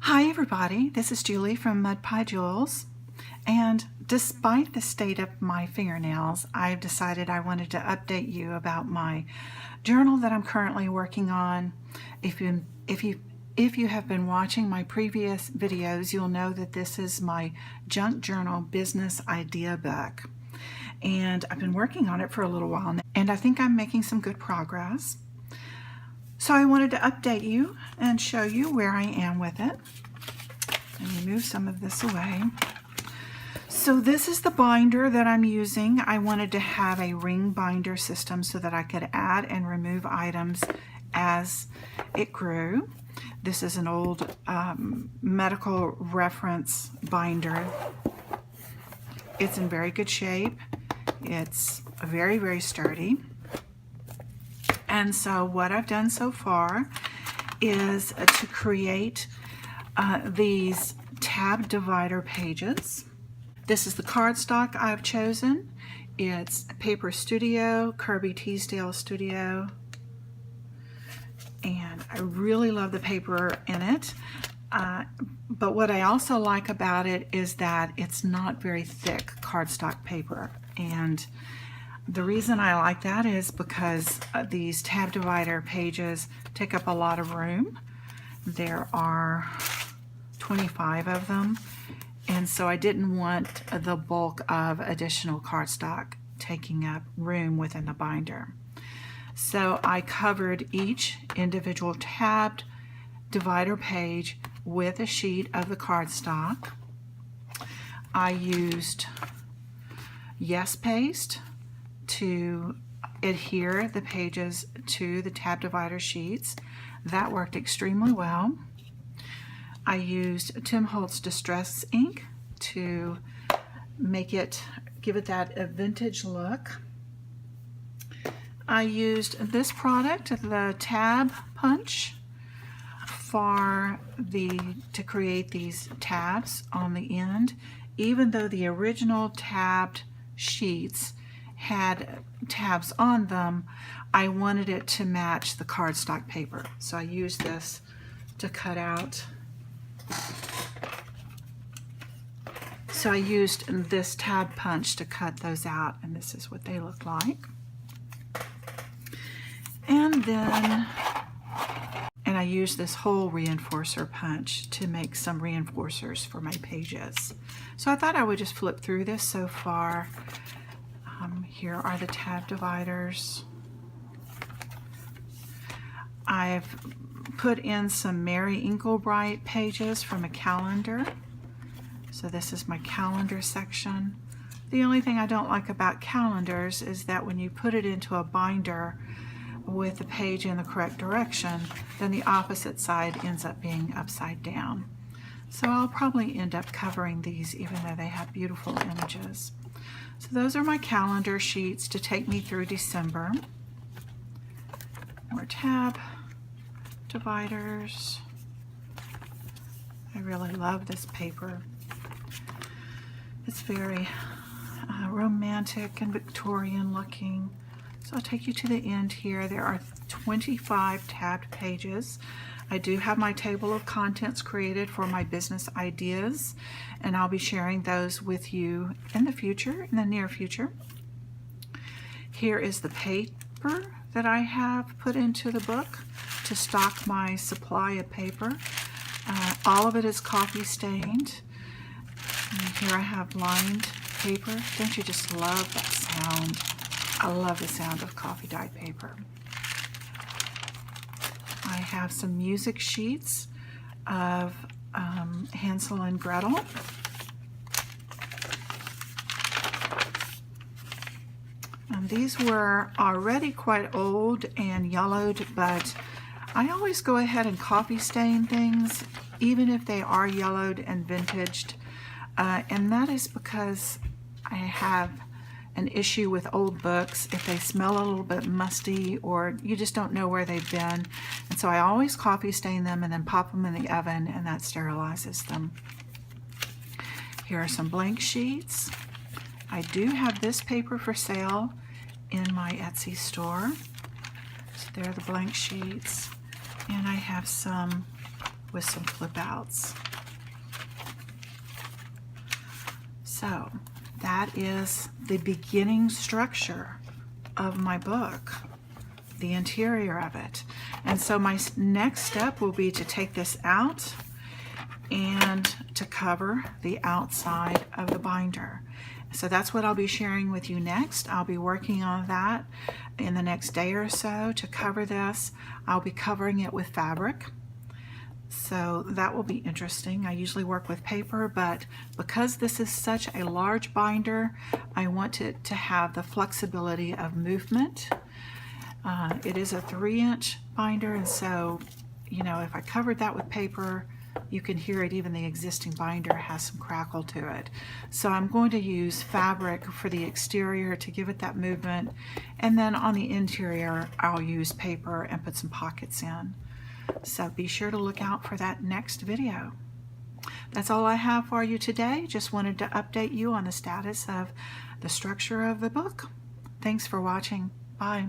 Hi everybody, this is Julie from Mud Pie Jewels, and despite the state of my fingernails, I've decided I wanted to update you about my journal that I'm currently working on. If you have been watching my previous videos, you'll know that this is my junk journal business idea book, and I've been working on it for a little while now, and I think I'm making some good progress. So I wanted to update you and show you where I am with it. Let me move some of this away. So this is the binder that I'm using. I wanted to have a ring binder system so that I could add and remove items as it grew. This is an old medical reference binder. It's in very good shape. It's very, very sturdy. And so what I've done so far is to create these tab divider pages. This is the cardstock I've chosen. It's Paper Studio, Kirby Teasdale Studio. And I really love the paper in it. But what I also like about it is that it's not very thick cardstock paper. And the reason I like that is because these tab divider pages take up a lot of room. There are 25 of them, and so I didn't want the bulk of additional cardstock taking up room within the binder. So I covered each individual tabbed divider page with a sheet of the cardstock. I used Yes Paste to adhere the pages to the tab divider sheets. That worked extremely well. I used Tim Holtz Distress ink to give it that vintage look. I used this product, the Tab Punch, to create these tabs on the end. Even though the original tabbed sheets had tabs on them, I wanted it to match the cardstock paper. So I used this to cut out. So I used this tab punch to cut those out, and this is what they look like. And I used this whole reinforcer punch to make some reinforcers for my pages. So I thought I would just flip through this so far. Here are the tab dividers. I've put in some Mary Inglebright pages from a calendar. So this is my calendar section. The only thing I don't like about calendars is that when you put it into a binder with the page in the correct direction, then the opposite side ends up being upside down. So I'll probably end up covering these even though they have beautiful images. So those are my calendar sheets to take me through December. More tab dividers. I really love this paper. It's very romantic and Victorian looking. So I'll take you to the end here. There are 25 tabbed pages. I do have my table of contents created for my business ideas, and I'll be sharing those with you in the near future. Here is the paper that I have put into the book to stock my supply of paper. All of it is coffee stained. And here I have lined paper. Don't you just love that sound? I love the sound of coffee dyed paper. I have some music sheets of Hansel and Gretel. And these were already quite old and yellowed, but I always go ahead and coffee stain things, even if they are yellowed and vintaged. And that is because I have an issue with old books if they smell a little bit musty or you just don't know where they've been. And so I always coffee stain them and then pop them in the oven, and that sterilizes them. Here are some blank sheets. I do have this paper for sale in my Etsy store. So there are the blank sheets. And I have some with some flip outs. So that is the beginning structure of my book, the interior of it. And so my next step will be to take this out and to cover the outside of the binder. So that's what I'll be sharing with you next. I'll be working on that in the next day or so to cover this. I'll be covering it with fabric. So that will be interesting. I usually work with paper, but because this is such a large binder, I want it to have the flexibility of movement. It is a 3-inch binder, and so, you know, if I covered that with paper, you can hear it, even the existing binder has some crackle to it. So I'm going to use fabric for the exterior to give it that movement, and then on the interior, I'll use paper and put some pockets in. So be sure to look out for that next video. That's all I have for you today. Just wanted to update you on the status of the structure of the book. Thanks for watching. Bye.